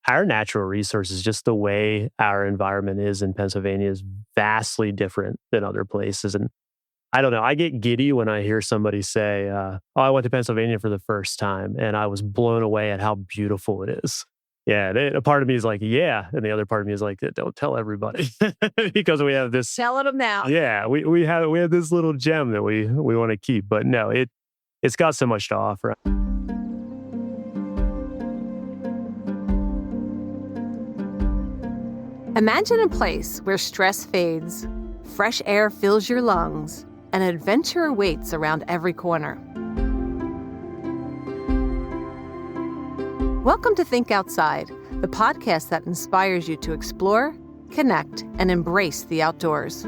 our natural resources, just the way our environment is in Pennsylvania is vastly different than other places. And I don't know, I get giddy when I hear somebody say, oh, I went to Pennsylvania for the first time and I was blown away at how beautiful it is. Yeah, a part of me is like, yeah. And the other part of me is like, don't tell everybody because we have this. Telling them now. Yeah, we have this little gem that we want to keep. But no, it's got so much to offer. Imagine a place where stress fades, fresh air fills your lungs, and adventure awaits around every corner. Welcome to Think Outside, the podcast that inspires you to explore, connect, and embrace the outdoors.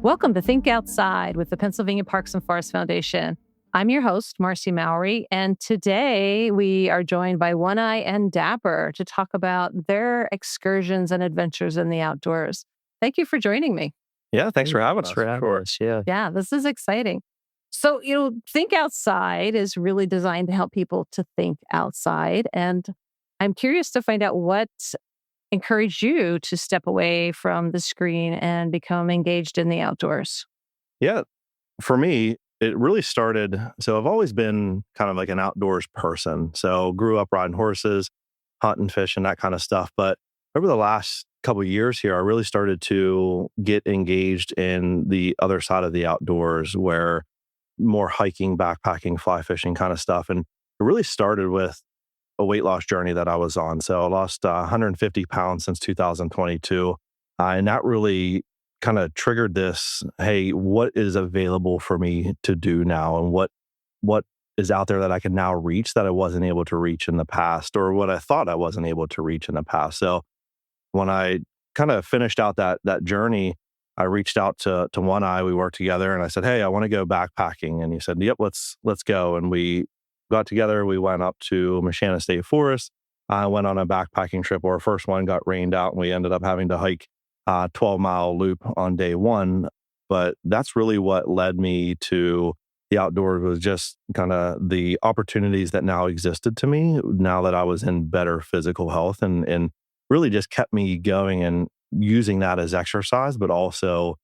Welcome to Think Outside with the Pennsylvania Parks and Forest Foundation. I'm your host, Marcy Mowry, and today we are joined by OneEye and Dapper to talk about their excursions and adventures in the outdoors. Thank you for joining me. Yeah, thanks for having us. Yeah, this is exciting. So, Think Outside is really designed to help people to think outside. And I'm curious to find out what encouraged you to step away from the screen and become engaged in the outdoors. Yeah, for me, it really started, so I've always been kind of like an outdoors person. So grew up riding horses, hunting, fishing, that kind of stuff. But over the last couple of years here, I really started to get engaged in the other side of the outdoors, where more hiking, backpacking, fly fishing kind of stuff. And it really started with a weight loss journey that I was on. So I lost 150 pounds since 2022. And that really kind of triggered this, hey, what is available for me to do now? And what is out there that I can now reach that I wasn't able to reach in the past, or what I thought I wasn't able to reach in the past. So when I kind of finished out that journey, I reached out to OneEye. We worked together and I said, hey, I want to go backpacking. And he said, yep, let's go. And we got together. We went up to Quehanna State Forest. I went on a backpacking trip. Our first one got rained out and we ended up having to hike 12-mile loop on day one. But that's really what led me to the outdoors, was just kind of the opportunities that now existed to me now that I was in better physical health, and really just kept me going and using that as exercise, but also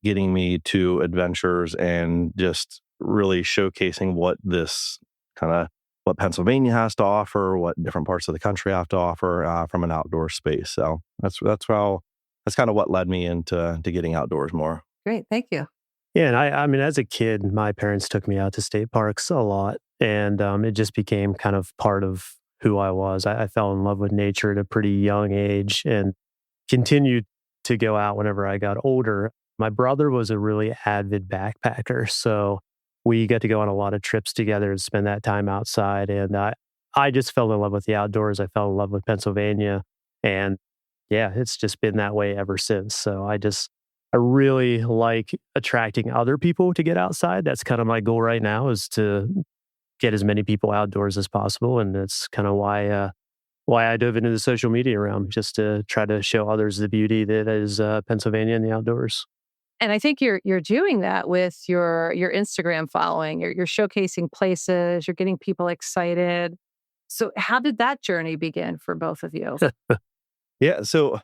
getting me to adventures and just really showcasing what Pennsylvania has to offer, what different parts of the country have to offer from an outdoor space. So that's kind of what led me into getting outdoors more. Great. Thank you. Yeah. And I mean, as a kid, my parents took me out to state parks a lot, and it just became kind of part of who I was. I fell in love with nature at a pretty young age and continued to go out whenever I got older. My brother was a really avid backpacker, so we got to go on a lot of trips together and spend that time outside. And I just fell in love with the outdoors. I fell in love with Pennsylvania, and yeah, it's just been that way ever since. So I really like attracting other people to get outside. That's kind of my goal right now, is to get as many people outdoors as possible. And that's kind of why I dove into the social media realm, just to try to show others the beauty that is Pennsylvania and the outdoors. And I think you're doing that with your Instagram following. You're showcasing places, you're getting people excited. So how did that journey begin for both of you? Yeah, so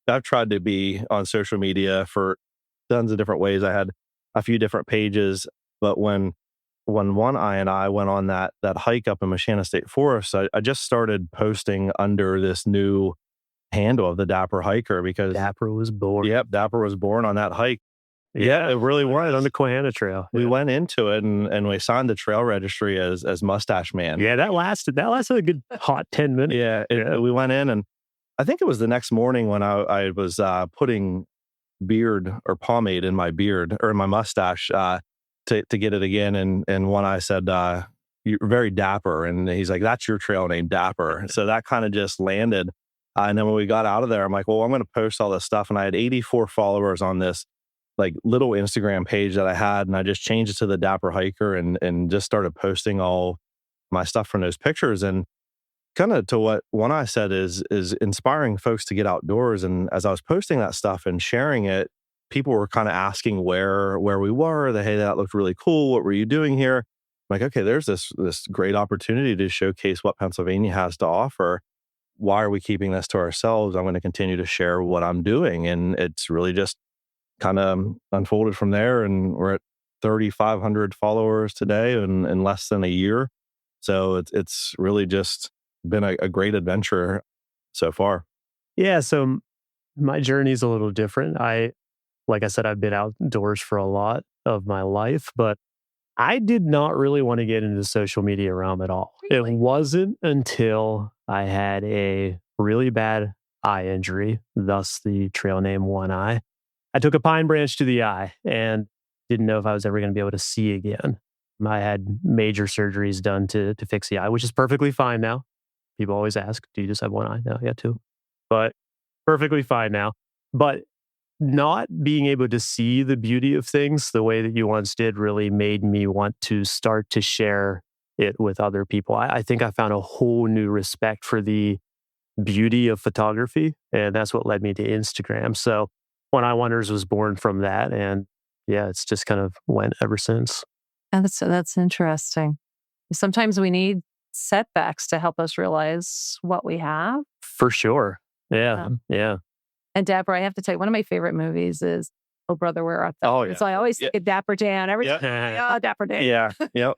I've tried to be on social media for tons of different ways. I had a few different pages, but when OneEye and I went on that hike up in Quehanna State Forest, I just started posting under this new handle of TheDapperHiker, because Dapper was born. Yep, Dapper was born on that hike. Yeah, it really was on the Quehanna Trail. We went into it and we signed the trail registry as Mustache Man. Yeah, that lasted a good hot 10 minutes. Yeah, we went in, and I think it was the next morning when I was putting beard or pomade in my beard or in my mustache to get it again. And OneEye said, you're very dapper. And he's like, that's your trail name, Dapper. So that kind of just landed. And then when we got out of there, I'm like, well, I'm going to post all this stuff. And I had 84 followers on this like little Instagram page that I had. And I just changed it to TheDapperHiker and just started posting all my stuff from those pictures. And kind of to what OneEye said is inspiring folks to get outdoors. And as I was posting that stuff and sharing it, people were kind of asking where we were, hey, that looked really cool. What were you doing here? like, okay, there's this great opportunity to showcase what Pennsylvania has to offer. Why are we keeping this to ourselves? I'm going to continue to share what I'm doing. And it's really just kind of unfolded from there. And we're at 3,500 followers today in less than a year. So it's really just been a great adventure so far. Yeah. So my journey is a little different. Like I said, I've been outdoors for a lot of my life, but I did not really want to get into the social media realm at all. Really? It wasn't until I had a really bad eye injury, thus the trail name OneEye. I took a pine branch to the eye and didn't know if I was ever going to be able to see again. I had major surgeries done to fix the eye, which is perfectly fine now. People always ask, do you just have one eye? No, yeah, two. But perfectly fine now. But not being able to see the beauty of things the way that you once did really made me want to start to share it with other people. I think I found a whole new respect for the beauty of photography, and that's what led me to Instagram. So OneEyeWanderz was born from that, and yeah, it's just kind of went ever since. And that's interesting. Sometimes we need setbacks to help us realize what we have. For sure. Yeah. And Dapper, I have to tell you, one of my favorite movies is Oh Brother, Where Art Thou? Oh, yeah. So I always think of Dapper Dan every time. Oh, Dapper Dan. Yeah. Yep.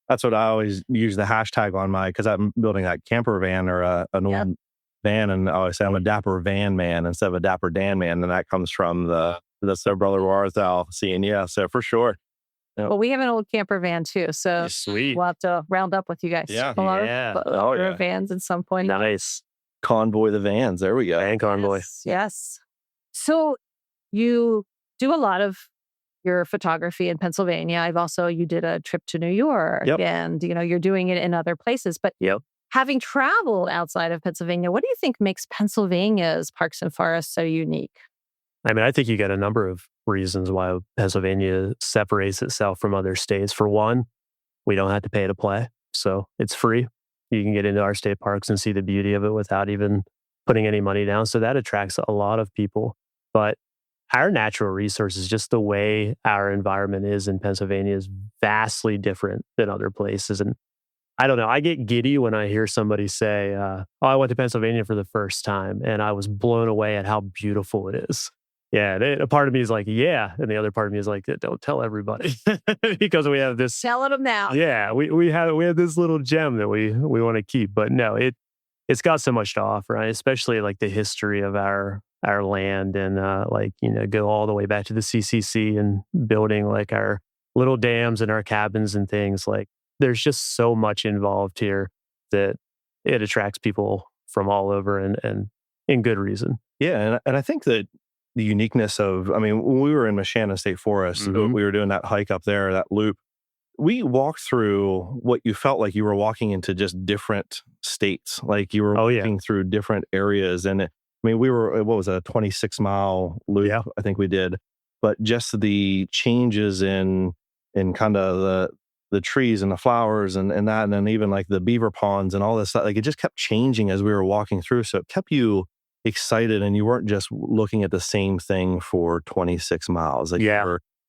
That's what I always use the hashtag on because I'm building that camper van or an old van. And I always say I'm a Dapper Van Man instead of a Dapper Dan Man. And that comes from the So Brother, Where Art Thou scene. Yeah. So for sure. Well, we have an old camper van too. So Sweet. we'll have to round up with you guys. Yeah. Our vans at some point. Nice. Convoy the vans. There we go. And convoy. Yes. So you do a lot of your photography in Pennsylvania. You did a trip to New York and, you're doing it in other places. But having traveled outside of Pennsylvania, what do you think makes Pennsylvania's parks and forests so unique? I mean, I think you got a number of reasons why Pennsylvania separates itself from other states. For one, we don't have to pay to play. So it's free. You can get into our state parks and see the beauty of it without even putting any money down. So that attracts a lot of people. But our natural resources, just the way our environment is in Pennsylvania, is vastly different than other places. And I don't know, I get giddy when I hear somebody say, I went to Pennsylvania for the first time and I was blown away at how beautiful it is. Yeah, a part of me is like, yeah. And the other part of me is like, don't tell everybody because we have this. Telling them now. Yeah, we have this little gem that we want to keep. But no, it's got so much to offer, right? Especially like the history of our land and go all the way back to the CCC and building like our little dams and our cabins and things. Like there's just so much involved here that it attracts people from all over and in good reason. Yeah, and I think that the uniqueness when we were in Quehanna State Forest, we were doing that hike up there, that loop. We walked through what you felt like you were walking into just different states, like you were walking through different areas. And we were, what was it, a 26-mile loop, I think we did. But just the changes in kind of the trees and the flowers and that, and then even like the beaver ponds and all this stuff, like it just kept changing as we were walking through. So it kept you excited and you weren't just looking at the same thing for 26 miles. Like you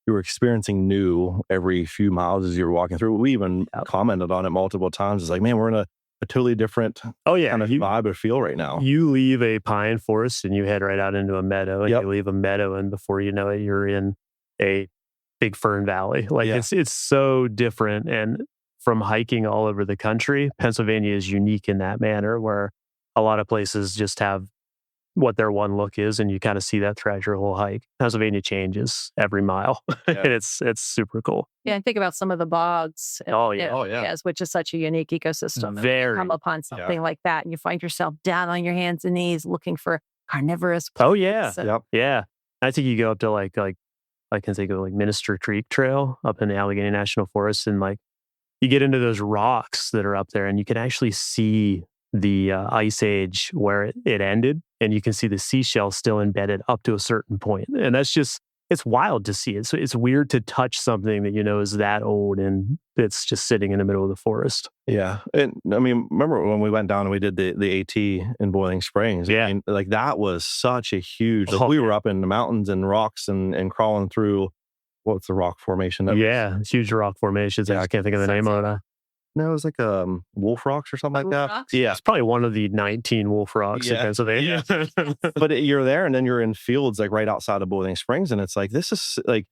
were experiencing new every few miles as you were walking through. We even commented on it multiple times. It's like, man, we're in a totally different kind of vibe or feel right now. You leave a pine forest and you head right out into a meadow and you leave a meadow and before you know it, you're in a big fern valley. Like it's so different. And from hiking all over the country, Pennsylvania is unique in that manner where a lot of places just have what their one look is, and you kind of see that throughout your whole hike. Pennsylvania changes every mile, and it's super cool. Yeah, and think about some of the bogs. Yes, which is such a unique ecosystem. Very. Come upon something like that, and you find yourself down on your hands and knees looking for carnivorous plants. Oh yeah, yeah. I think you go up to like I can think of like Minister Creek Trail up in the Allegheny National Forest, and like you get into those rocks that are up there, and you can actually see the ice age where it ended, and you can see the seashells still embedded up to a certain point. And that's just, it's wild to see it. So it's weird to touch something that is that old and it's just sitting in the middle of the forest. Yeah. And remember when we went down and we did the AT in Boiling Springs? Yeah. Like that was such a huge, we were up in the mountains and rocks and crawling through what's the rock formation? Yeah, huge rock formations. I can't think of the name of it. No, it was like Wolf Rocks or something like that. Rocks? Yeah. It's probably one of the 19 Wolf Rocks in Pennsylvania. But you're there, and then you're in fields like right outside of Boiling Springs, and it's like, this is like,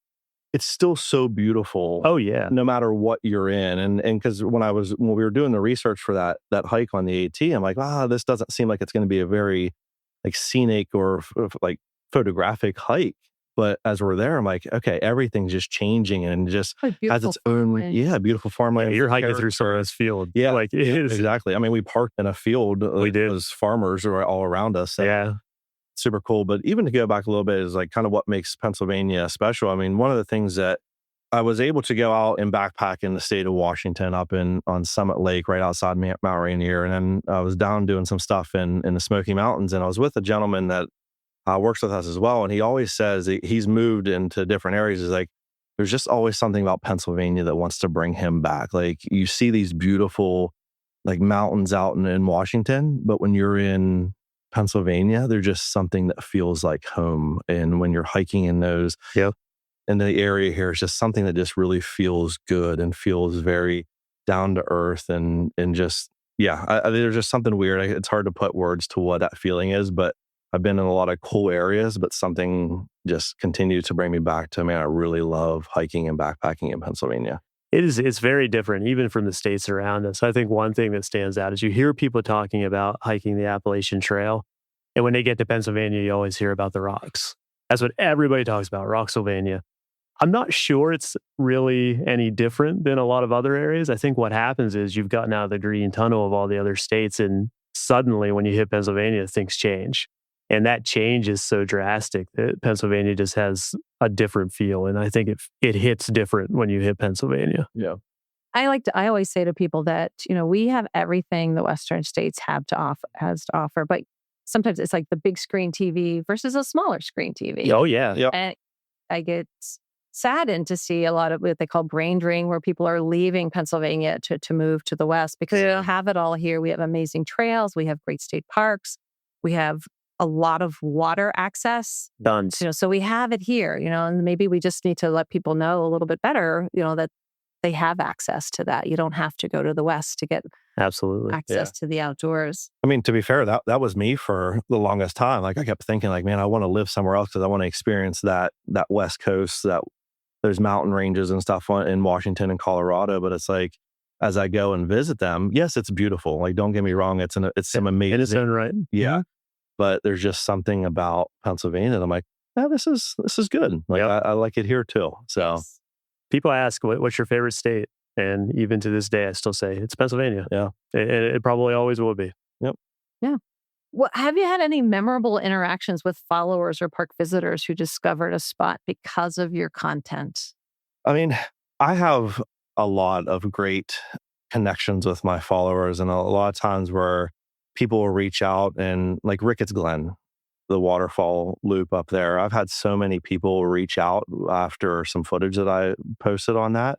it's still so beautiful. Oh yeah. No matter what you're in. And because when we were doing the research for that hike on the AT, I'm like, this doesn't seem like it's going to be a very like scenic or like photographic hike. But as we're there, I'm like, okay, everything's just changing and just has its own, beautiful farmland. You're hiking through Sora's field. Yeah, like it is. Exactly. I mean, we parked in a field. We did. Those farmers were all around us. So yeah. Super cool. But even to go back a little bit is like kind of what makes Pennsylvania special. I mean, one of the things that I was able to go out and backpack in the state of Washington up on Summit Lake right outside Mount Rainier. And then I was down doing some stuff in the Smoky Mountains. And I was with a gentleman that works with us as well. And he always says he's moved into different areas. He's like, there's just always something about Pennsylvania that wants to bring him back. Like you see these beautiful like mountains out in Washington, but when you're in Pennsylvania, they're just something that feels like home. And when you're hiking in those, in the area here, it's just something that just really feels good and feels very down to earth and just, there's just something weird. It's hard to put words to what that feeling is, but I've been in a lot of cool areas, but something just continues to bring me back to, man, I really love hiking and backpacking in Pennsylvania. It's very different, even from the states around us. I think one thing that stands out is you hear people talking about hiking the Appalachian Trail. And when they get to Pennsylvania, you always hear about the rocks. That's what everybody talks about, Rocksylvania. I'm not sure it's really any different than a lot of other areas. I think what happens is you've gotten out of the green tunnel of all the other states, and suddenly when you hit Pennsylvania, things change. And that change is so drastic that Pennsylvania just has a different feel. And I think it hits different when you hit Pennsylvania. Yeah. I always say to people that, we have everything the Western states has to offer, but sometimes it's like the big screen TV versus a smaller screen TV. Oh yeah. Yep. And I get saddened to see a lot of what they call brain drain, where people are leaving Pennsylvania to move to the West because we don't have it all here. We have amazing trails. We have great state parks. We have a lot of water access. Done. So we have it here, and maybe we just need to let people know a little bit better, that they have access to that. You don't have to go to the West to get access to the outdoors. I mean, to be fair, that was me for the longest time. Like I kept thinking like, man, I want to live somewhere else because I want to experience that West Coast, that there's mountain ranges and stuff in Washington and Colorado. But it's like, as I go and visit them, yes, it's beautiful. Like, don't get me wrong. It's some amazing. In its own right. Yeah. But there's just something about Pennsylvania that I'm like, this is good. Like I like it here too. So people ask, what's your favorite state? And even to this day, I still say it's Pennsylvania. Yeah. It probably always will be. Yep. Yeah. Well, have you had any memorable interactions with followers or park visitors who discovered a spot because of your content? I mean, I have a lot of great connections with my followers, and a lot of times where people will reach out, and like Ricketts Glen, the waterfall loop up there, I've had so many people reach out after some footage that I posted on that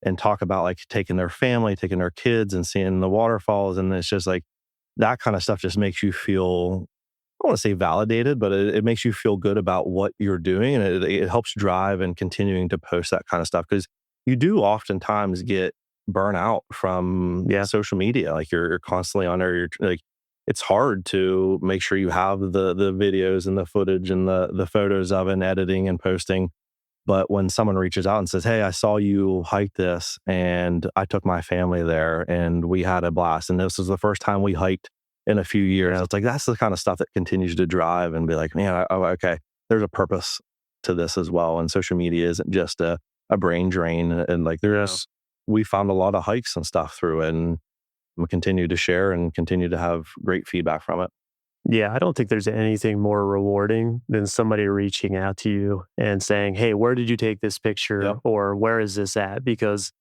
and talk about like taking their family, taking their kids and seeing the waterfalls. And it's just like that kind of stuff just makes you feel, I don't want to say validated, but it makes you feel good about what you're doing. And it helps drive and continuing to post that kind of stuff, because you do oftentimes get burnout from social media. Like you're constantly on there. You're like, it's hard to make sure you have the videos and the footage and the photos of it and editing and posting. But when someone reaches out and says, hey, I saw you hike this and I took my family there and we had a blast. And this was the first time we hiked in a few years. It's like, that's the kind of stuff that continues to drive and be like, man, okay, there's a purpose to this as well. And social media isn't just a brain drain. And like we found a lot of hikes and stuff through it. And we continue to share and continue to have great feedback from it. Yeah, I don't think there's anything more rewarding than somebody reaching out to you and saying, hey, where did you take this picture? Yep. Or where is this at? Because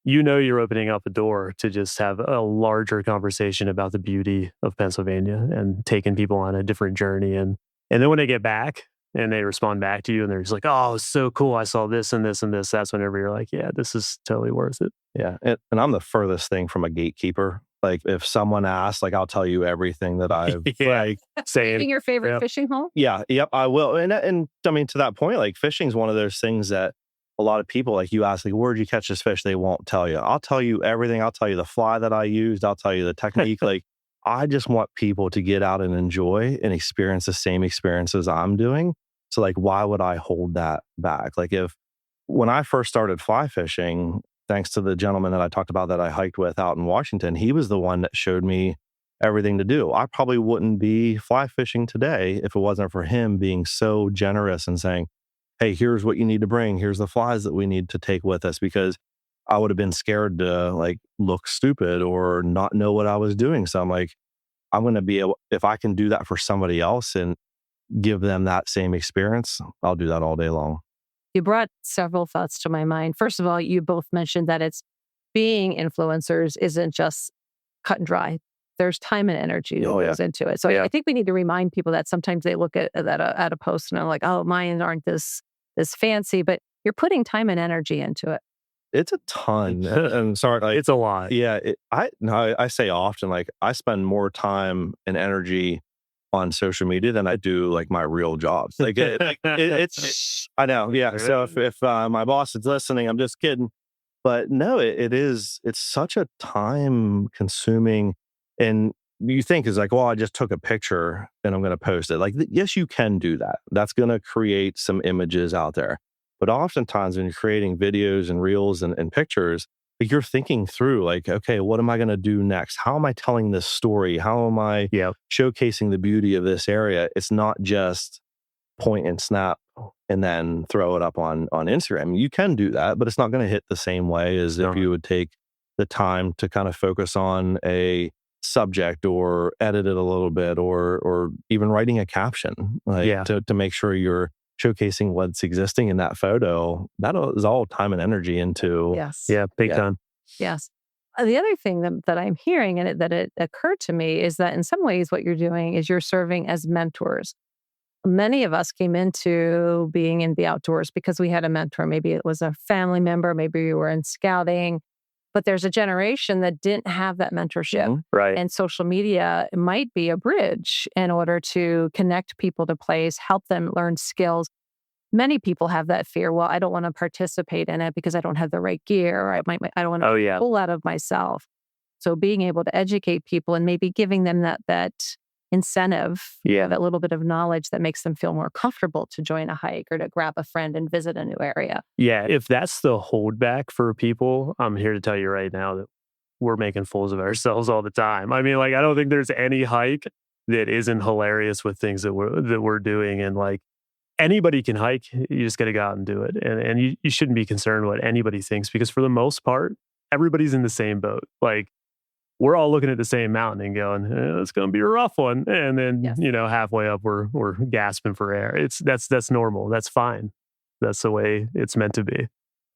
you're opening up a door to just have a larger conversation about the beauty of Pennsylvania and taking people on a different journey. And then when they get back and they respond back to you and they're just like, oh, it's so cool. I saw this and this and this. That's whenever you're like, yeah, this is totally worth it. Yeah. And I'm the furthest thing from a gatekeeper. Like if someone asks, like I'll tell you everything that I've like saying your favorite fishing hole. Yeah. Yep. I will. And I mean, to that point, like fishing is one of those things that a lot of people, like you ask, like, where'd you catch this fish? They won't tell you. I'll tell you everything. I'll tell you the fly that I used. I'll tell you the technique. Like, I just want people to get out and enjoy and experience the same experiences I'm doing. So like, why would I hold that back? Like when I first started fly fishing, thanks to the gentleman that I talked about that I hiked with out in Washington, he was the one that showed me everything to do. I probably wouldn't be fly fishing today if it wasn't for him being so generous and saying, hey, here's what you need to bring. Here's the flies that we need to take with us, because I would have been scared to like look stupid or not know what I was doing. So I'm like, I'm going to be able, if I can do that for somebody else and give them that same experience, I'll do that all day long. You brought several thoughts to my mind. First of all, you both mentioned that it's being influencers isn't just cut and dry. There's time and energy that goes into it. So I think we need to remind people that sometimes they look at a post and they're like, oh, mine aren't this fancy, but you're putting time and energy into it. It's a ton. I'm sorry. Like, it's a lot. Yeah. I say often, like, I spend more time and energy on social media than I do like my real jobs. Like, it's, I know. Yeah. So if my boss is listening, I'm just kidding. But no, it's such a time consuming. And you think is like, well, I just took a picture and I'm going to post it. Like, yes, you can do that. That's going to create some images out there. But oftentimes when you're creating videos and reels and pictures, like, you're thinking through like, okay, what am I going to do next? How am I telling this story? How am I showcasing the beauty of this area? It's not just point and snap and then throw it up on Instagram. You can do that, but it's not going to hit the same way as if you would take the time to kind of focus on a subject or edit it a little bit or even writing a caption, like to make sure you're showcasing what's existing in that photo. That is all time and energy into. Big time. Yes. The other thing that I'm hearing and that it occurred to me is that in some ways what you're doing is you're serving as mentors. Many of us came into being in the outdoors because we had a mentor. Maybe it was a family member, maybe you were in scouting, but there's a generation that didn't have that mentorship. Right. And social media might be a bridge in order to connect people to place, help them learn skills. Many people have that fear. Well, I don't want to participate in it because I don't have the right gear. Or I don't want to pull out of myself. So being able to educate people and maybe giving them that incentive, that little bit of knowledge that makes them feel more comfortable to join a hike or to grab a friend and visit a new area. Yeah, if that's the holdback for people, I'm here to tell you right now that we're making fools of ourselves all the time. I mean, like, I don't think there's any hike that isn't hilarious with things that we're doing. And like, anybody can hike. You just got to go out and do it. And you shouldn't be concerned what anybody thinks, because for the most part, everybody's in the same boat. Like, we're all looking at the same mountain and going, it's going to be a rough one. And then, halfway up, we're gasping for air. That's normal. That's fine. That's the way it's meant to be.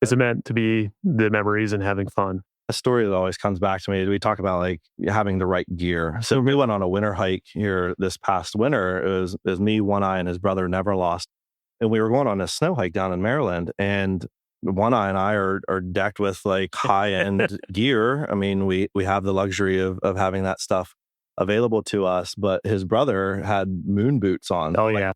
It's meant to be the memories and having fun. A story that always comes back to me, we talk about like having the right gear. So we went on a winter hike here this past winter. It was me, OneEye, and his brother Neverlost. And we were going on a snow hike down in Maryland. And OneEye and I are decked with like high-end gear. I mean, we have the luxury of having that stuff available to us, but his brother had moon boots on. Oh, yeah.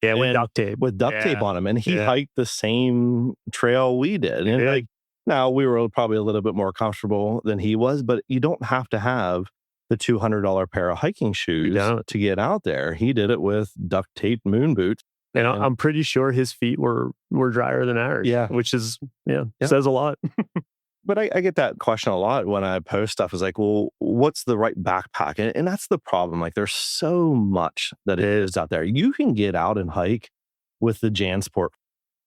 Yeah, with duct tape. With duct tape on them. And he hiked the same trail we did. And like, now we were probably a little bit more comfortable than he was, but you don't have to have the $200 pair of hiking shoes to get out there. He did it with duct tape moon boots. And I'm pretty sure his feet were drier than ours. Yeah. Which is, says a lot. But I get that question a lot when I post stuff. Is like, well, what's the right backpack? And that's the problem. Like, there's so much that is out there. You can get out and hike with the JanSport,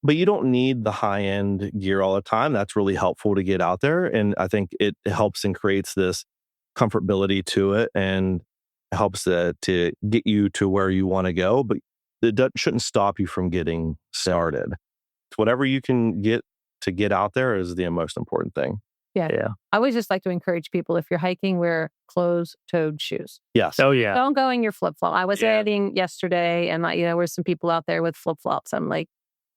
but you don't need the high-end gear all the time. That's really helpful to get out there. And I think it helps and creates this comfortability to it and helps to get you to where you want to go. But it shouldn't stop you from getting started. Whatever you can get to get out there is the most important thing. Yeah. I always just like to encourage people, if you're hiking, wear closed-toed shoes. Yes. Oh, yeah. Don't go in your flip-flop. I was riding yesterday and there were some people out there with flip-flops. I'm like,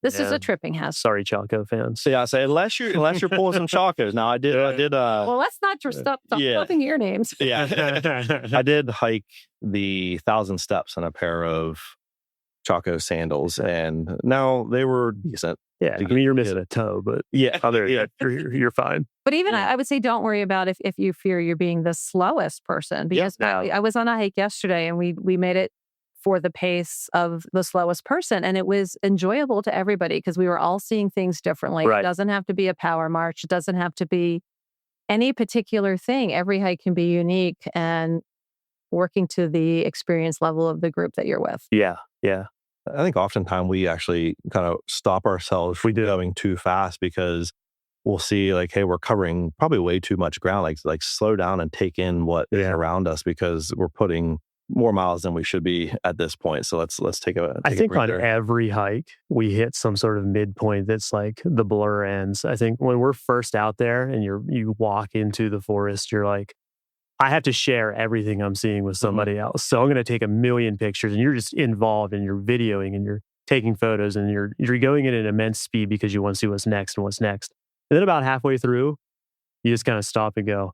this is a tripping hazard. Sorry, Chaco fans. So I say, unless you're pulling some Chacos. Now I did. Well, let's not just stop talking your names. Yeah. I did hike the 1,000 steps in a pair of Chaco sandals, and now they were decent. Yeah, I mean, you're missing a toe, but you're fine. But even I would say don't worry about if you fear you're being the slowest person, because I was on a hike yesterday and we made it for the pace of the slowest person. And it was enjoyable to everybody because we were all seeing things differently. Right. It doesn't have to be a power march. It doesn't have to be any particular thing. Every hike can be unique and working to the experience level of the group that you're with. Yeah. Yeah. I think oftentimes we actually kind of stop ourselves from going too fast because we'll see like, hey, we're covering probably way too much ground. Like slow down and take in what is around us because we're putting more miles than we should be at this point. So let's take a I think on every hike, we hit some sort of midpoint that's like the blur ends. I think when we're first out there and you walk into the forest, you're like, I have to share everything I'm seeing with somebody else. So I'm going to take a million pictures and you're just involved and you're videoing and you're taking photos and you're going at an immense speed because you want to see what's next and what's next. And then about halfway through, you just kind of stop and go,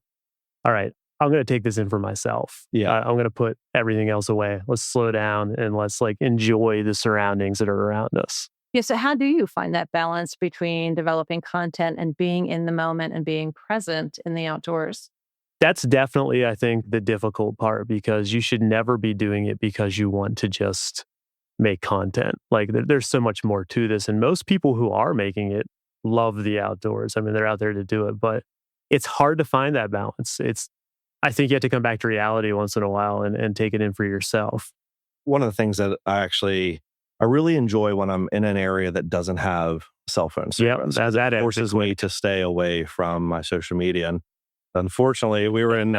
all right, I'm going to take this in for myself. Yeah. I'm going to put everything else away. Let's slow down and let's like enjoy the surroundings that are around us. Yeah. So how do you find that balance between developing content and being in the moment and being present in the outdoors? That's definitely, I think, the difficult part because you should never be doing it because you want to just make content. Like there's so much more to this. And most people who are making it love the outdoors. I mean, they're out there to do it, but it's hard to find that balance. I think you have to come back to reality once in a while and take it in for yourself. One of the things that I really enjoy when I'm in an area that doesn't have cell phone service. Yeah, that forces me to stay away from my social media. And unfortunately, we were in,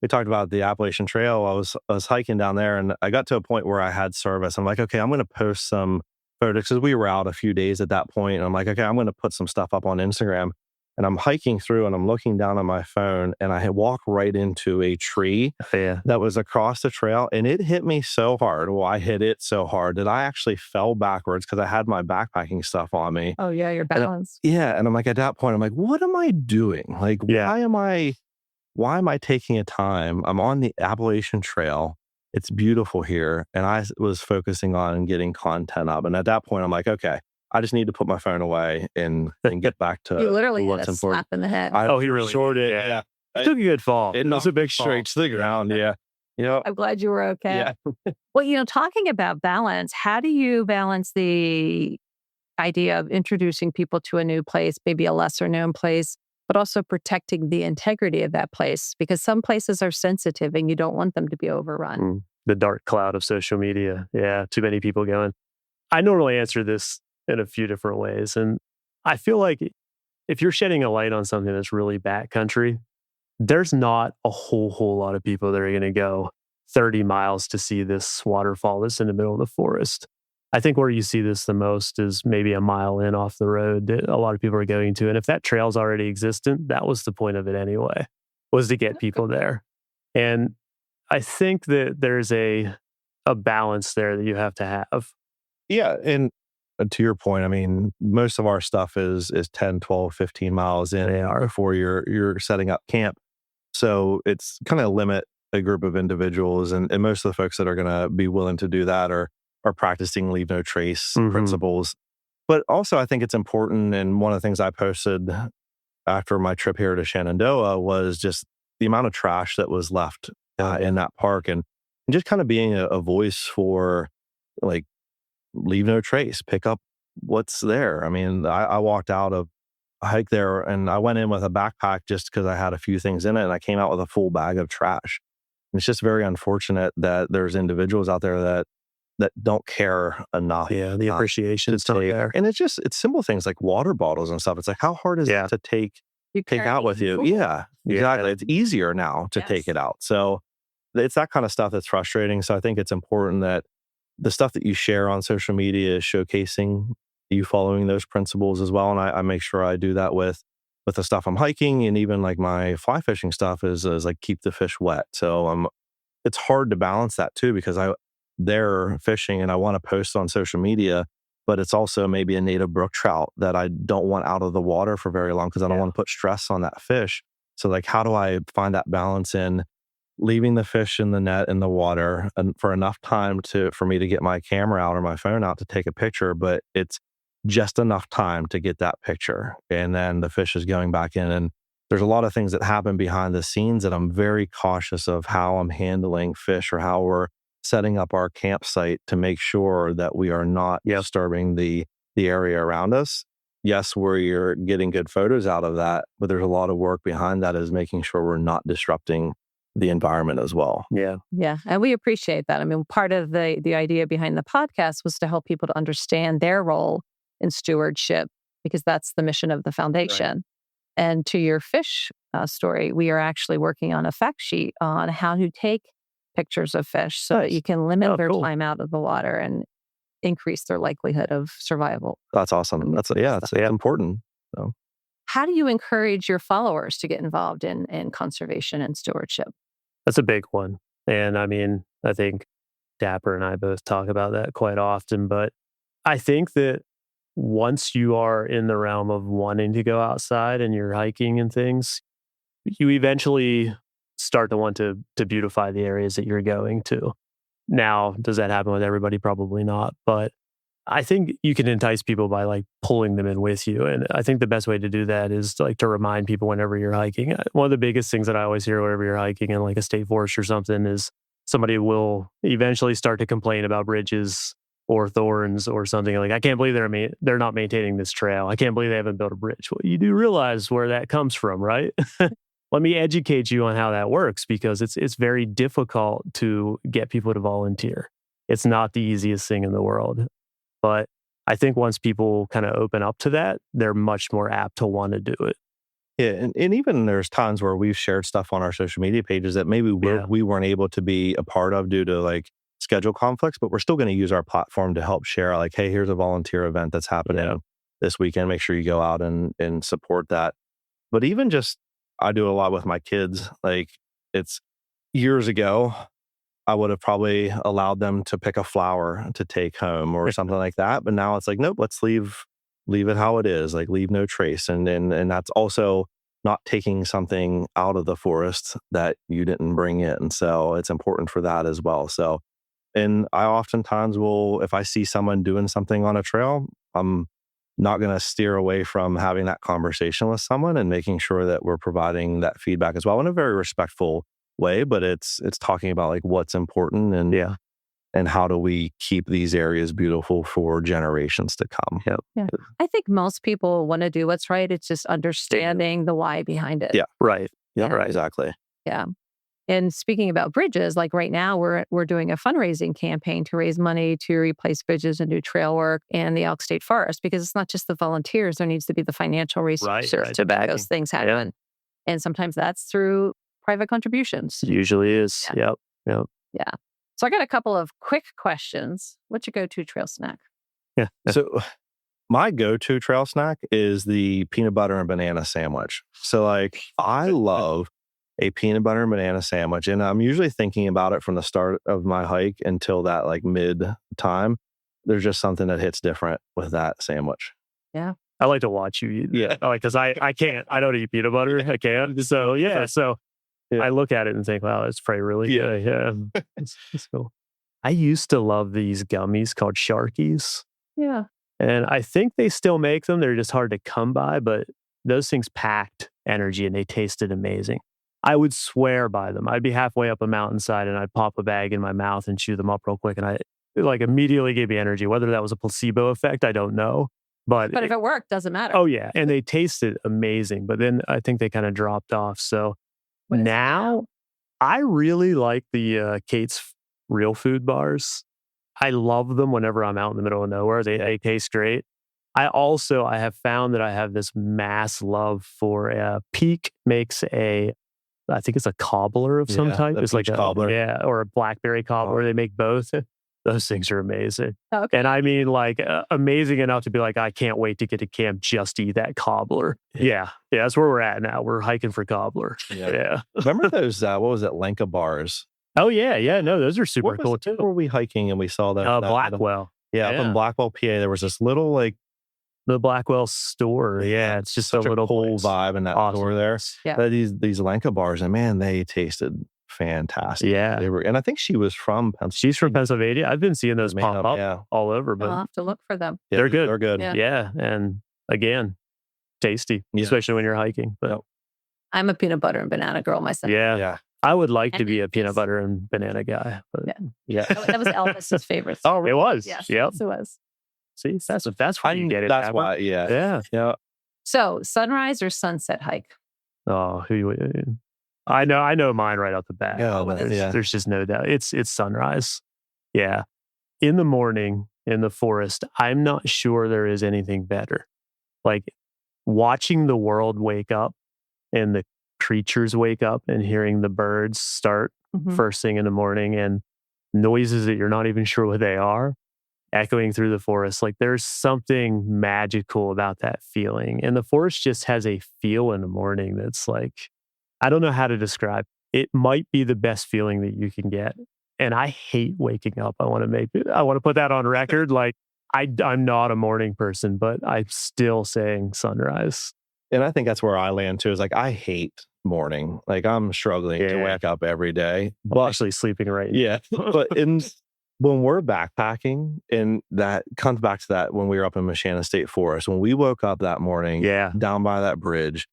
we talked about the Appalachian Trail. I was hiking down there and I got to a point where I had service. I'm like, okay, I'm going to post some photos because we were out a few days at that point. And I'm like, okay, I'm going to put some stuff up on Instagram. And I'm hiking through and I'm looking down on my phone and I walk right into a tree that was across the trail. And it hit me so hard. Well, I hit it so hard that I actually fell backwards because I had my backpacking stuff on me. Oh, yeah, your balance. And I'm like, at that point, I'm like, what am I doing? Like, why am I taking a time? I'm on the Appalachian Trail. It's beautiful here. And I was focusing on getting content up. And at that point, I'm like, okay, I just need to put my phone away and get back to you literally what's had a important. slap in the head. He really did. Yeah. It took a good fall. It was a big straight to the ground. Yeah. I'm glad you were okay. Yeah. Well, talking about balance, how do you balance the idea of introducing people to a new place, maybe a lesser known place, but also protecting the integrity of that place? Because some places are sensitive and you don't want them to be overrun. The dark cloud of social media. Yeah. Too many people going. I normally answer this in a few different ways. And I feel like if you're shedding a light on something that's really backcountry, there's not a whole lot of people that are going to go 30 miles to see this waterfall that's in the middle of the forest. I think where you see this the most is maybe a mile in off the road that a lot of people are going to. And if that trail's already existent, that was the point of it anyway, was to get people there. And I think that there's a balance there that you have to have. Yeah. And to your point, I mean, most of our stuff is 10, 12, 15 miles in before you're setting up camp. So it's kind of limit a group of individuals. And most of the folks that are going to be willing to do that are practicing leave no trace principles. But also, I think it's important. And one of the things I posted after my trip here to Shenandoah was just the amount of trash that was left in that park and just kind of being a voice for like, leave no trace, pick up what's there. I mean, I walked out of a hike there and I went in with a backpack just because I had a few things in it and I came out with a full bag of trash. And it's just very unfortunate that there's individuals out there that don't care enough. Yeah, the appreciation is not there. And it's simple things like water bottles and stuff. It's like, how hard is it to take out with you? Yeah, exactly. It's easier now to take it out. So it's that kind of stuff that's frustrating. So I think it's important that the stuff that you share on social media is showcasing you following those principles as well. And I make sure I do that with the stuff I'm hiking, and even like my fly fishing stuff is like keep the fish wet. So it's hard to balance that too, because they're fishing and I want to post on social media, but it's also maybe a native brook trout that I don't want out of the water for very long because I don't want to put stress on that fish. So like, how do I find that balance in leaving the fish in the net in the water and for enough time for me to get my camera out or my phone out to take a picture, but it's just enough time to get that picture. And then the fish is going back in. And there's a lot of things that happen behind the scenes that I'm very cautious of how I'm handling fish or how we're setting up our campsite to make sure that we are not disturbing the area around us. Yes, we're getting good photos out of that, but there's a lot of work behind that is making sure we're not disrupting the environment as well. Yeah. And we appreciate that. I mean, part of the idea behind the podcast was to help people to understand their role in stewardship, because that's the mission of the foundation. Right. And to your fish story, we are actually working on a fact sheet on how to take pictures of fish so that you can limit their time out of the water and increase their likelihood of survival. That's awesome. That's important. So. How do you encourage your followers to get involved in conservation and stewardship? That's a big one. And I mean, I think Dapper and I both talk about that quite often. But I think that once you are in the realm of wanting to go outside and you're hiking and things, you eventually start to want to beautify the areas that you're going to. Now, does that happen with everybody? Probably not. But I think you can entice people by like pulling them in with you. And I think the best way to do that is to remind people whenever you're hiking. One of the biggest things that I always hear whenever you're hiking in like a state forest or something is somebody will eventually start to complain about bridges or thorns or something. Like, I can't believe they're not maintaining this trail. I can't believe they haven't built a bridge. Well, you do realize where that comes from, right? Let me educate you on how that works, because it's very difficult to get people to volunteer. It's not the easiest thing in the world. But I think once people kind of open up to that, they're much more apt to want to do it. Yeah, and even there's times where we've shared stuff on our social media pages that maybe we weren't able to be a part of due to like schedule conflicts, but we're still going to use our platform to help share like, hey, here's a volunteer event that's happening this weekend. Make sure you go out and support that. But even just, I do a lot with my kids. Like, it's years ago, I would have probably allowed them to pick a flower to take home or something like that. But now it's like, nope, let's leave it how it is, like leave no trace. And that's also not taking something out of the forest that you didn't bring in. So it's important for that as well. So, and I oftentimes will, if I see someone doing something on a trail, I'm not going to steer away from having that conversation with someone and making sure that we're providing that feedback as well in a very respectful way. But it's talking about like what's important and how do we keep these areas beautiful for generations to come. Yeah. I think most people want to do what's right. It's just understanding the why behind it. Yeah. Right. Yeah. Right. Exactly. Yeah. And speaking about bridges, like right now we're doing a fundraising campaign to raise money to replace bridges and do trail work in the Elk State Forest, because it's not just the volunteers. There needs to be the financial resources to make those things happen. Yeah. And sometimes that's through private contributions. It usually is. Yeah. So I got a couple of quick questions. What's your go-to trail snack? Yeah. So my go-to trail snack is the peanut butter and banana sandwich. So like, I love a peanut butter and banana sandwich. And I'm usually thinking about it from the start of my hike until that like mid time. There's just something that hits different with that sandwich. Yeah. I like to watch you eat. Yeah. Because I can't. I don't eat peanut butter. I can't. So I look at it and think, wow, that's probably really good. Yeah. It's cool. I used to love these gummies called Sharkies. Yeah. And I think they still make them. They're just hard to come by, but those things packed energy and they tasted amazing. I would swear by them. I'd be halfway up a mountainside and I'd pop a bag in my mouth and chew them up real quick. And it like immediately gave me energy. Whether that was a placebo effect, I don't know. But if it worked, doesn't matter. Oh, yeah. And they tasted amazing. But then I think they kind of dropped off. So now I really like the Kate's Real Food bars. I love them whenever I'm out in the middle of nowhere. They taste great. I have found that I have this mass love for Peak makes I think it's a cobbler of some type. It's like a cobbler. Or a blackberry cobbler. They make both. Those things are amazing. Okay. And I mean like amazing enough to be like, I can't wait to get to camp just to eat that cobbler. Yeah. That's where we're at now. We're hiking for cobbler. Yeah. Remember those, what was it, Lenka bars? Oh, yeah. No, those are super cool too. Where were we hiking and we saw that? Blackwell. Up in Blackwell, PA, there was this little like, the Blackwell store. Yeah, it's just such a little cool vibe in that store there. Yeah. These Lenka bars, and man, they tasted fantastic. Yeah. And I think she was from Pennsylvania. She's from Pennsylvania. I've been seeing those pop up all over, but I'll have to look for them. Yeah, they're good. They're good. Yeah. And again, tasty, especially when you're hiking. But I'm a peanut butter and banana girl myself. Yeah. I would like to be a peanut butter and banana guy. But That was Elvis's favorite. Oh, it was. Yes, Yep. it was. See, that's why you get it. That's why. Yeah. So, sunrise or sunset hike? Oh, I know mine right off the bat. There's just no doubt. It's sunrise. Yeah. In the morning in the forest, I'm not sure there is anything better. Like watching the world wake up and the creatures wake up and hearing the birds start first thing in the morning and noises that you're not even sure what they are echoing through the forest. Like there's something magical about that feeling. And the forest just has a feel in the morning that's like, I don't know how to describe. It might be the best feeling that you can get. And I hate waking up. I want to put that on record. Like I'm not a morning person, but I'm still saying sunrise. And I think that's where I land too, is like, I hate morning. Like I'm struggling to wake up every day. But I'm actually sleeping right now. Yeah. But when we're backpacking, and that comes back to that when we were up in Quehanna State Forest, when we woke up that morning down by that bridge,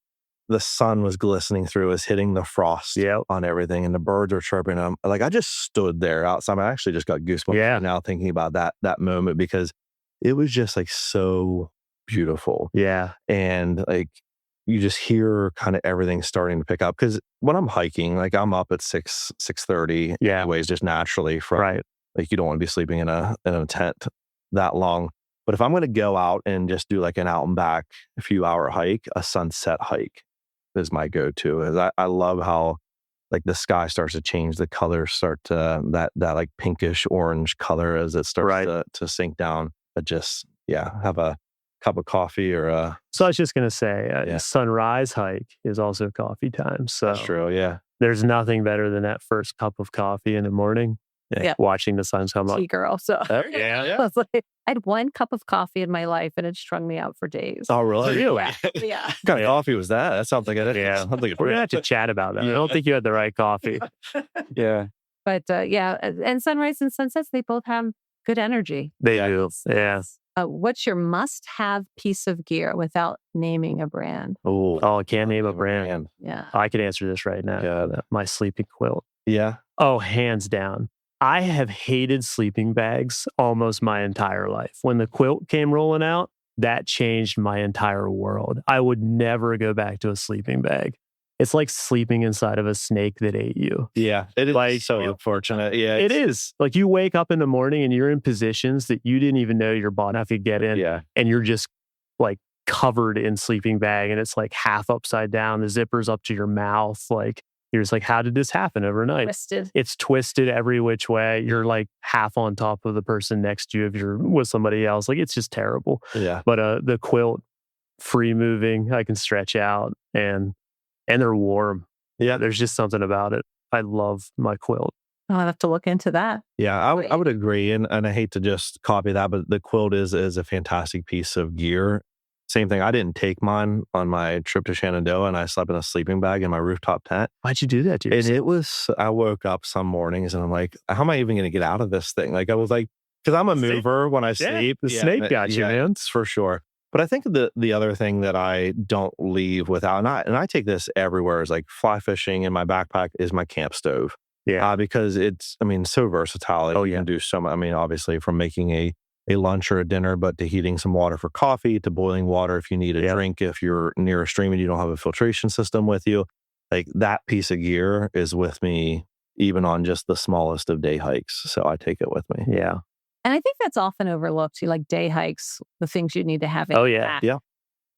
the sun was glistening through us, hitting the frost on everything, and the birds are chirping. Like I just stood there outside. I actually just got goosebumps now thinking about that moment, because it was just like so beautiful. Yeah. And like you just hear kind of everything starting to pick up. Because when I'm hiking, like I'm up at 6:30 anyways, just naturally from like you don't want to be sleeping in a tent that long. But if I'm going to go out and just do like an out and back a few hour hike, a sunset hike is my go-to. I love how like the sky starts to change, the colors start to that like pinkish orange color as it starts to sink down. But just have a cup of coffee or a... So I was just going to say, sunrise hike is also coffee time. So that's true, there's nothing better than that first cup of coffee in the morning. Watching the sun come up. Tea girl. So I was like, I had one cup of coffee in my life and it strung me out for days. Oh, really? Yeah. What kind of coffee was that? That sounds like it. Yeah. We're going to have to chat about that. I don't think you had the right coffee. But and sunrise and sunsets, they both have good energy. They do. Yeah. What's your must-have piece of gear without naming a brand? Oh, I can't name a brand. Yeah. I could answer this right now. My sleeping quilt. Yeah. Oh, hands down. I have hated sleeping bags almost my entire life. When the quilt came rolling out, that changed my entire world. I would never go back to a sleeping bag. It's like sleeping inside of a snake that ate you. Yeah, it is like, so unfortunate. Yeah, it is. Like you wake up in the morning and you're in positions that you didn't even know your body could get in. Yeah. And you're just like covered in sleeping bag and it's like half upside down. The zipper's up to your mouth. Like you're just like, how did this happen overnight? Twisted. It's twisted every which way. You're like half on top of the person next to you if you're with somebody else. Like it's just terrible. Yeah. But the quilt, free moving, I can stretch out and they're warm. Yeah, there's just something about it. I love my quilt. I'll have to look into that. Yeah, I would agree. And I hate to just copy that, but the quilt is a fantastic piece of gear. Same thing. I didn't take mine on my trip to Shenandoah and I slept in a sleeping bag in my rooftop tent. Why'd you do that to yourself? And I woke up some mornings and I'm like, how am I even going to get out of this thing? Like I was like, because I'm a mover when I sleep. The snake got you, man. For sure. But I think the other thing that I don't leave without, and I take this everywhere, is like fly fishing in my backpack is my camp stove. Yeah. Because it's, so versatile. You can do so much. Obviously from making a lunch or a dinner, but to heating some water for coffee, to boiling water if you need a drink, if you're near a stream and you don't have a filtration system with you. Like that piece of gear is with me even on just the smallest of day hikes. So I take it with me. Yeah. And I think that's often overlooked. You like day hikes, the things you need to have in your pack. Yeah.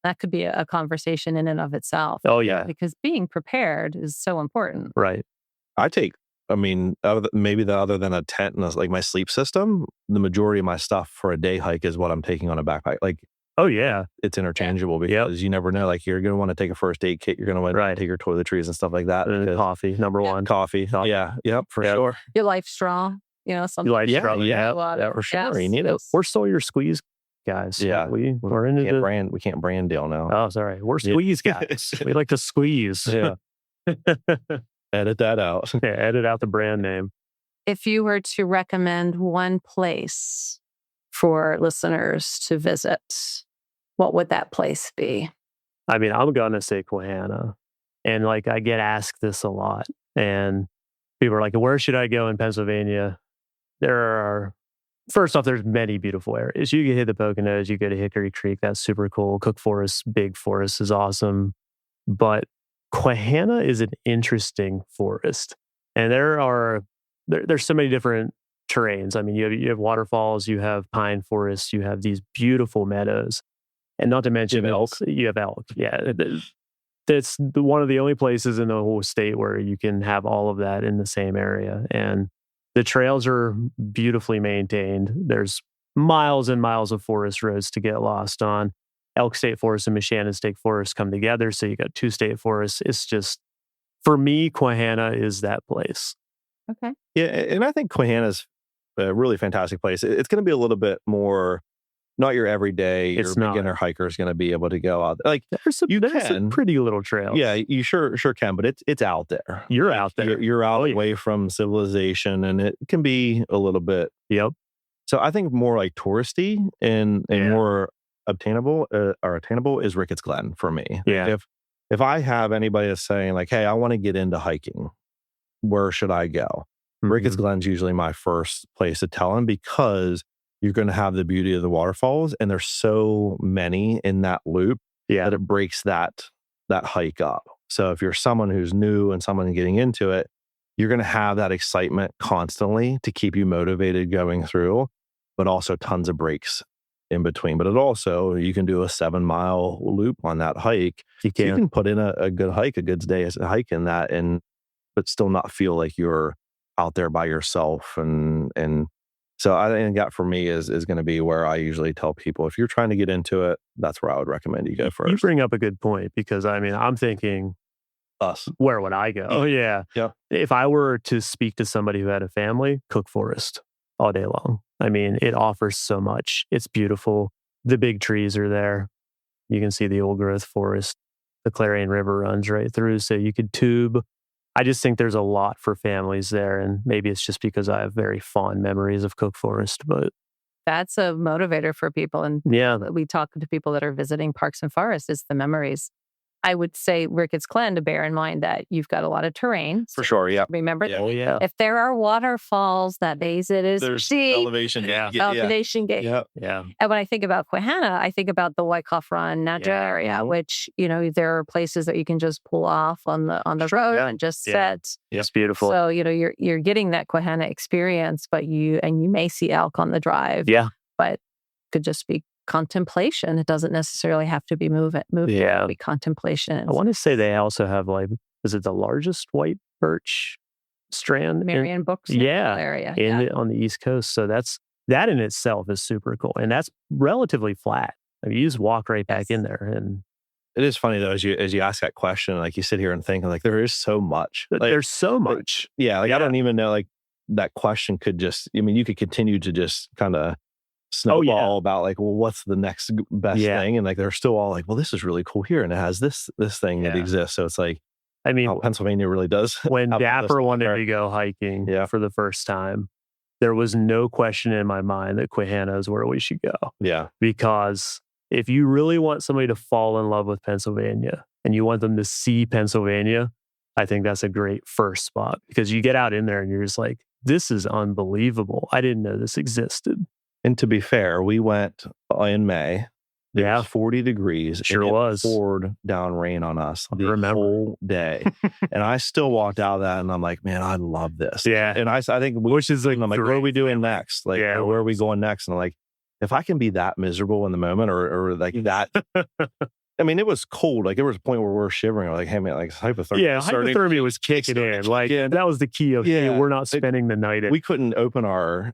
That could be a conversation in and of itself. Oh, yeah. Because being prepared is so important. Right. I take, other than a tent and like my sleep system, the majority of my stuff for a day hike is what I'm taking on a backpack. Like, oh, yeah. It's interchangeable because you never know. Like you're going to want to take a first aid kit. You're going to want to take your toiletries and stuff like that. Coffee, number one. Coffee. Yeah. Yep. For sure. Your life straw. Something. Yeah, for sure. Yes. You need it. We're Sawyer Squeeze guys. Yeah. We're into we can't brand deal now. Oh, sorry. We're squeeze guys. We like to squeeze. Yeah. Edit that out. Yeah, edit out the brand name. If you were to recommend one place for listeners to visit, what would that place be? I mean, I'm going to say Quehanna. And like, I get asked this a lot. And people are like, where should I go in Pennsylvania? First off, there's many beautiful areas. You can hit the Poconos, you go to Hickory Creek. That's super cool. Cook Forest, Big Forest is awesome. But Quehanna is an interesting forest. And there's so many different terrains. I mean, you have waterfalls, you have pine forests, you have these beautiful meadows. And not to mention you have elk. Yeah. That's one of the only places in the whole state where you can have all of that in the same area. And the trails are beautifully maintained. There's miles and miles of forest roads to get lost on. Elk State Forest and Moshannon State Forest come together. So you got two state forests. It's just, for me, Quehanna is that place. Okay. Yeah. And I think Quehanna's a really fantastic place. It's going to be a little bit more, not your everyday, your beginner hiker is going to be able to go out. Like there's some pretty little trails. Yeah, you sure can, but it's out there. You're out there. You're out away from civilization, and it can be a little bit. Yep. So I think more like touristy and more attainable is Ricketts Glen for me. Yeah. If I have anybody that's saying like, hey, I want to get into hiking, where should I go? Mm-hmm. Ricketts Glen's usually my first place to tell them, because you're going to have the beauty of the waterfalls, and there's so many in that loop that it breaks that hike up. So if you're someone who's new and someone getting into it, you're going to have that excitement constantly to keep you motivated going through, but also tons of breaks in between. But you can do a 7-mile loop on that hike. You can put in a good hike, a good day's hike in that, but still not feel like you're out there by yourself. And so I think that for me is going to be where I usually tell people, if you're trying to get into it, that's where I would recommend you go first. You bring up a good point, because I mean, I'm thinking, where would I go? Oh yeah. If I were to speak to somebody who had a family, Cook Forest all day long. I mean, it offers so much. It's beautiful. The big trees are there. You can see the old growth forest. The Clarion River runs right through, so you could tube. I just think there's a lot for families there, and maybe it's just because I have very fond memories of Cook Forest, but that's a motivator for people. And we talk to people that are visiting parks and forests. It's the memories. I would say Ricketts Glen, to bear in mind that you've got a lot of terrain. For sure, yeah. Remember, if there are waterfalls, that means it is there's steep. Elevation. Elevation gate. Yeah. And when I think about Quehanna, I think about the Wyckoff Run Natural area, which, there are places that you can just pull off on the road and just set. Yeah. It's beautiful. So, you're getting that Quehanna experience, but you may see elk on the drive. Yeah. But it could just be contemplation. It doesn't necessarily have to be moving. Yeah. It could be contemplation. I want to say they also have is it the largest white birch strand? Marion Books area. On the East Coast. So that in itself is super cool. And that's relatively flat. I mean, you just walk right back in there. And it is funny though, as you ask that question, like you sit here and think like there is so much. There's so much. I don't even know, like that question could just, you could continue to just kind of snowball about like, well, what's the next best thing? And like they're still all like, well, this is really cool here, and it has this thing that exists. So it's like, I mean, Pennsylvania really does. When Dapper wanted to go hiking for the first time, there was no question in my mind that Quehanna is where we should go. Yeah, because if you really want somebody to fall in love with Pennsylvania and you want them to see Pennsylvania, I think that's a great first spot, because you get out in there and you're just like, this is unbelievable. I didn't know this existed. And to be fair, we went in May. It was 40 degrees. Sure was. It poured down rain on us the whole day. And I still walked out of that and I'm like, man, I love this. Yeah. And I think, which is like, I'm like, what are we doing next? Like, where are we going next? And I'm like, if I can be that miserable in the moment or like that. I mean, it was cold. Like there was a point where we were shivering. I was like, hey man, like hypothermia. Yeah, hypothermia was kicking in. Like that was the key of, hey, we're not spending the night. We couldn't open our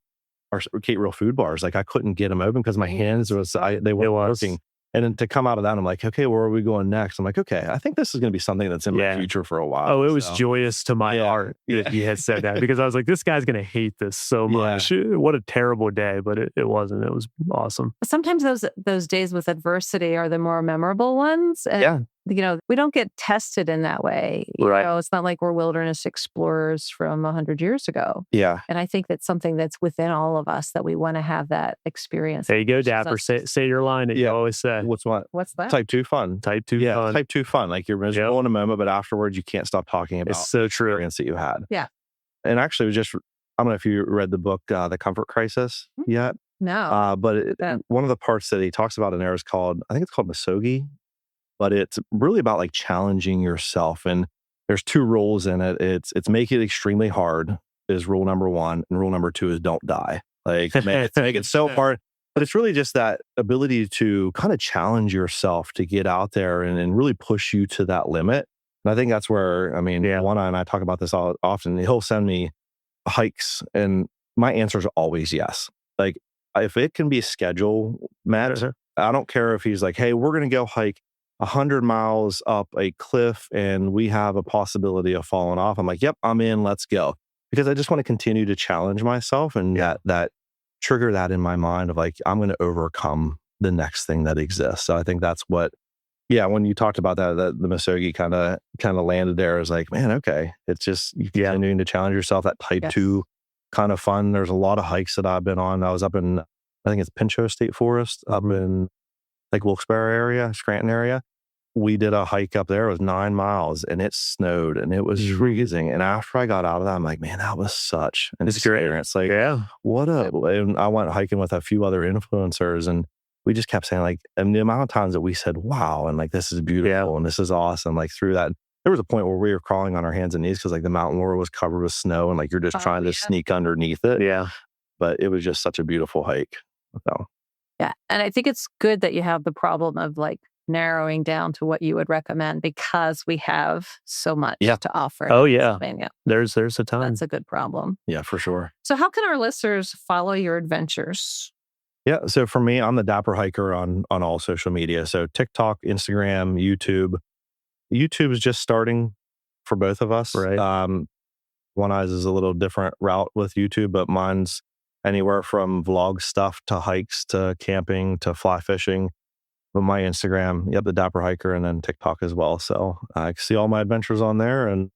Kate Real food bars. Like I couldn't get them open because my hands they weren't working. And then to come out of that, I'm like, okay, where are we going next? I'm like, okay, I think this is going to be something that's in my future for a while. Oh, it was joyous to my heart that he had said that, because I was like, this guy's going to hate this so much. What a terrible day, but it wasn't. It was awesome. Sometimes those days with adversity are the more memorable ones. And we don't get tested in that way. Right. It's not like we're wilderness explorers from 100 years ago. Yeah. And I think that's something that's within all of us that we want to have that experience. There you go, Dapper. Say your line that you always say. What's that? Type 2 fun. Type 2 fun. Type 2 fun. Like you're miserable in a moment, but afterwards you can't stop talking about it's so true. the experience that you had. Yeah. And actually, I don't know if you read the book, The Comfort Crisis yet. No. But one of the parts that he talks about in there is I think it's called Misogi, but it's really about like challenging yourself. And there's 2 rules in it. It's make it extremely hard is rule number 1. And rule number 2 is don't die. Like make it so hard. But it's really just that ability to kind of challenge yourself to get out there and really push you to that limit. And I think that's where, OneEye and I talk about this often. He'll send me hikes and my answer is always yes. Like if it can be schedule met, I don't care if he's like, hey, we're going to go hike 100 miles up a cliff and we have a possibility of falling off. I'm like, yep, I'm in, let's go. Because I just want to continue to challenge myself and that trigger that in my mind of like, I'm going to overcome the next thing that exists. So I think that's what, when you talked about that the Misogi kind of landed there is like, man, okay. It's just you continuing to challenge yourself, that type 2 kind of fun. There's a lot of hikes that I've been on. I was up in, I think it's Pinchot State Forest up in like Wilkes-Barre area, Scranton area. We did a hike up there. It was 9 miles and it snowed and it was freezing. And after I got out of that, I'm like, man, that was such an experience. Like, and I went hiking with a few other influencers and we just kept saying like, and the amount of times that we said, wow, and like, this is beautiful and this is awesome. Like through that, there was a point where we were crawling on our hands and knees because like the mountain floor was covered with snow and like you're just trying to sneak underneath it. Yeah. But it was just such a beautiful hike. So. Yeah. And I think it's good that you have the problem of like narrowing down to what you would recommend because we have so much to offer. Oh, yeah. There's a ton. That's a good problem. Yeah, for sure. So how can our listeners follow your adventures? Yeah. So for me, I'm the TheDapperHiker on all social media. So TikTok, Instagram, YouTube. YouTube is just starting for both of us. Right. OneEye's is a little different route with YouTube, but mine's anywhere from vlog stuff to hikes to camping to fly fishing. But my Instagram, the TheDapperHiker, and then TikTok as well. So I can see all my adventures on there and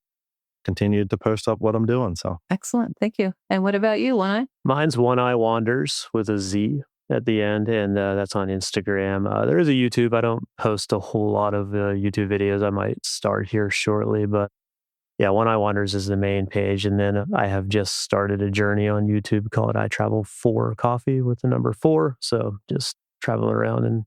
continue to post up what I'm doing. So excellent. Thank you. And what about you, OneEye? Mine's OneEyeWanderz with a Z at the end, and that's on Instagram. There is a YouTube. I don't post a whole lot of YouTube videos. I might start here shortly, but OneEyeWanderz is the main page. And then I have just started a journey on YouTube called I Travel for Coffee with the number 4. So just traveling around and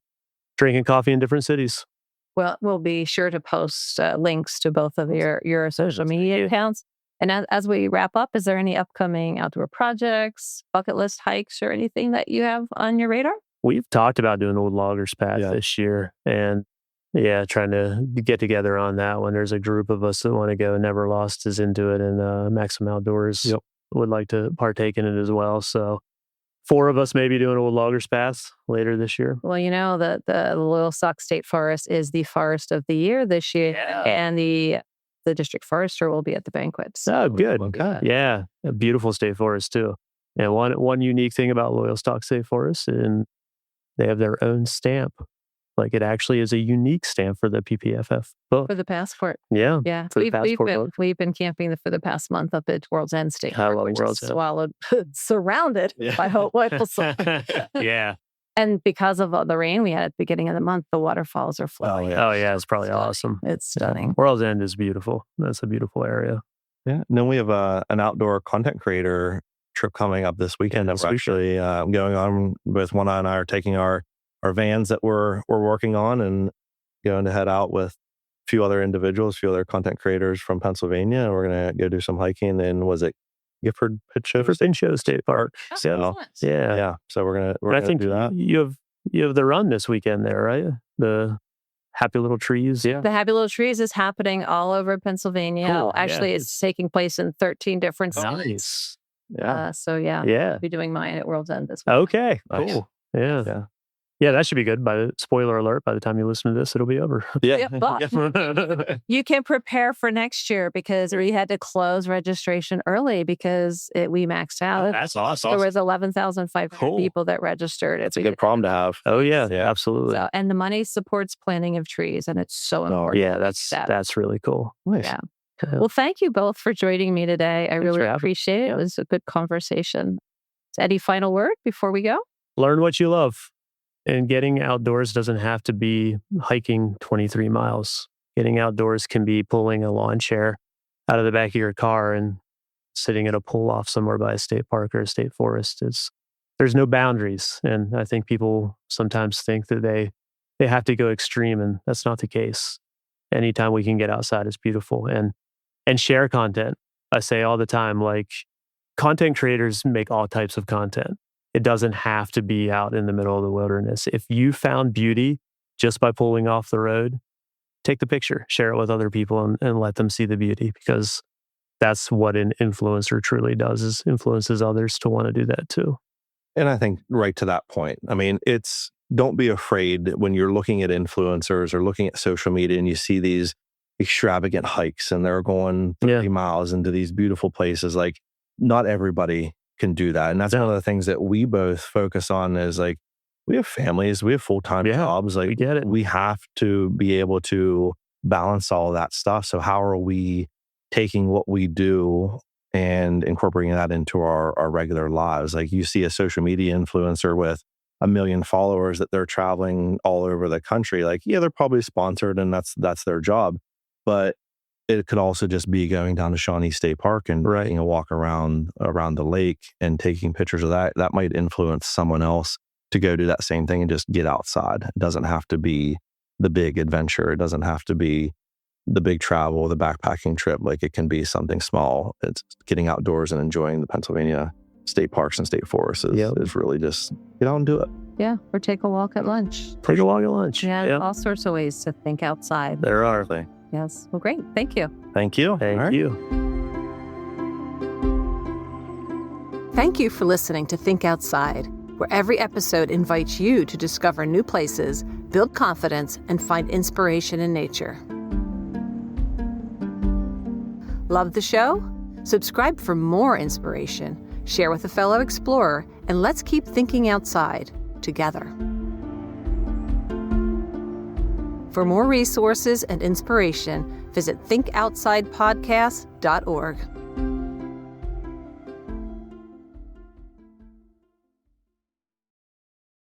drinking coffee in different cities. Well, we'll be sure to post links to both of your social media accounts. And as we wrap up, is there any upcoming outdoor projects, bucket list hikes, or anything that you have on your radar? We've talked about doing Old Loggers Path this year. And trying to get together on that one. There's a group of us that want to go. Never Lost is into it, and Maximum Outdoors would like to partake in it as well. So 4 of us may be doing Old Loggers Path later this year. Well, the Loyalsock State Forest is the forest of the year this year, and the district forester will be at the banquet. So good. Okay. Yeah, a beautiful state forest too. And one unique thing about Loyalsock State Forest, and they have their own stamp. Like it actually is a unique stamp for the PPFF book. For the passport. Yeah. Yeah. For the passport book. We've been camping for the past month up at World's End State I love World's End. Surrounded by Hope Whittle. Yeah. And because of the rain we had at the beginning of the month, the waterfalls are flowing. Oh yeah. It's probably awesome. It's stunning. World's End is beautiful. That's a beautiful area. Yeah. And then we have an outdoor content creator trip coming up this weekend that we're actually going on. Both OneEye and I are taking our vans that we're working on and going to head out with a few other individuals, a few other content creators from Pennsylvania. And we're going to go do some hiking in, was it Gifford Pinchot State Park? So, yeah. So we're going to do that. You have the run this weekend there, right? The Happy Little Trees. Yeah. The Happy Little Trees is happening all over Pennsylvania. Cool. Actually, it's taking place in 13 different states. Nice. Yeah. I'll be doing mine at World's End this week. Okay. Nice. Cool. Yeah. Yeah, that should be good. Spoiler alert, by the time you listen to this, it'll be over. Yeah. But you can prepare for next year because we had to close registration early because we maxed out. That's awesome. There was 11,500 people that registered. It's a good problem to have. Oh, yeah, absolutely. So, and the money supports planting of trees, and it's so important. Yeah, that's really cool. Nice. Yeah. Well, thank you both for joining me today. I really appreciate it. Yeah. It was a good conversation. Any final word before we go? Learn what you love. And getting outdoors doesn't have to be hiking 23 miles. Getting outdoors can be pulling a lawn chair out of the back of your car and sitting at a pull-off somewhere by a state park or a state forest. There's no boundaries. And I think people sometimes think that they have to go extreme, and that's not the case. Anytime we can get outside is beautiful. And share content. I say all the time, like, content creators make all types of content. It doesn't have to be out in the middle of the wilderness. If you found beauty just by pulling off the road, take the picture, share it with other people, and let them see the beauty, because that's what an influencer truly does, is influences others to want to do that too. And I think right to that point, I mean, don't be afraid when you're looking at influencers or looking at social media and you see these extravagant hikes and they're going 30 miles into these beautiful places. Like, not everybody can do that. And that's one of the things that we both focus on is, like, we have families, we have full-time jobs. Like, we get it. We have to be able to balance all of that stuff. So how are we taking what we do and incorporating that into our regular lives? Like, you see a social media influencer with 1 million followers that they're traveling all over the country. Like, yeah, they're probably sponsored and that's their job. But it could also just be going down to Shawnee State Park and taking a walk around the lake and taking pictures of that. That might influence someone else to go do that same thing and just get outside. It doesn't have to be the big adventure. It doesn't have to be the big travel, the backpacking trip. Like, it can be something small. It's getting outdoors and enjoying the Pennsylvania state parks and state forests is really just get out and do it. Yeah, or take a walk at lunch. Take a walk at lunch. Yeah, all sorts of ways to think outside. There are. Yes. Well, great. Thank you. Thank you. Thank you. Thank you for listening to Think Outside, where every episode invites you to discover new places, build confidence, and find inspiration in nature. Love the show? Subscribe for more inspiration, share with a fellow explorer, and let's keep thinking outside together. For more resources and inspiration, visit thinkoutsidepodcast.org.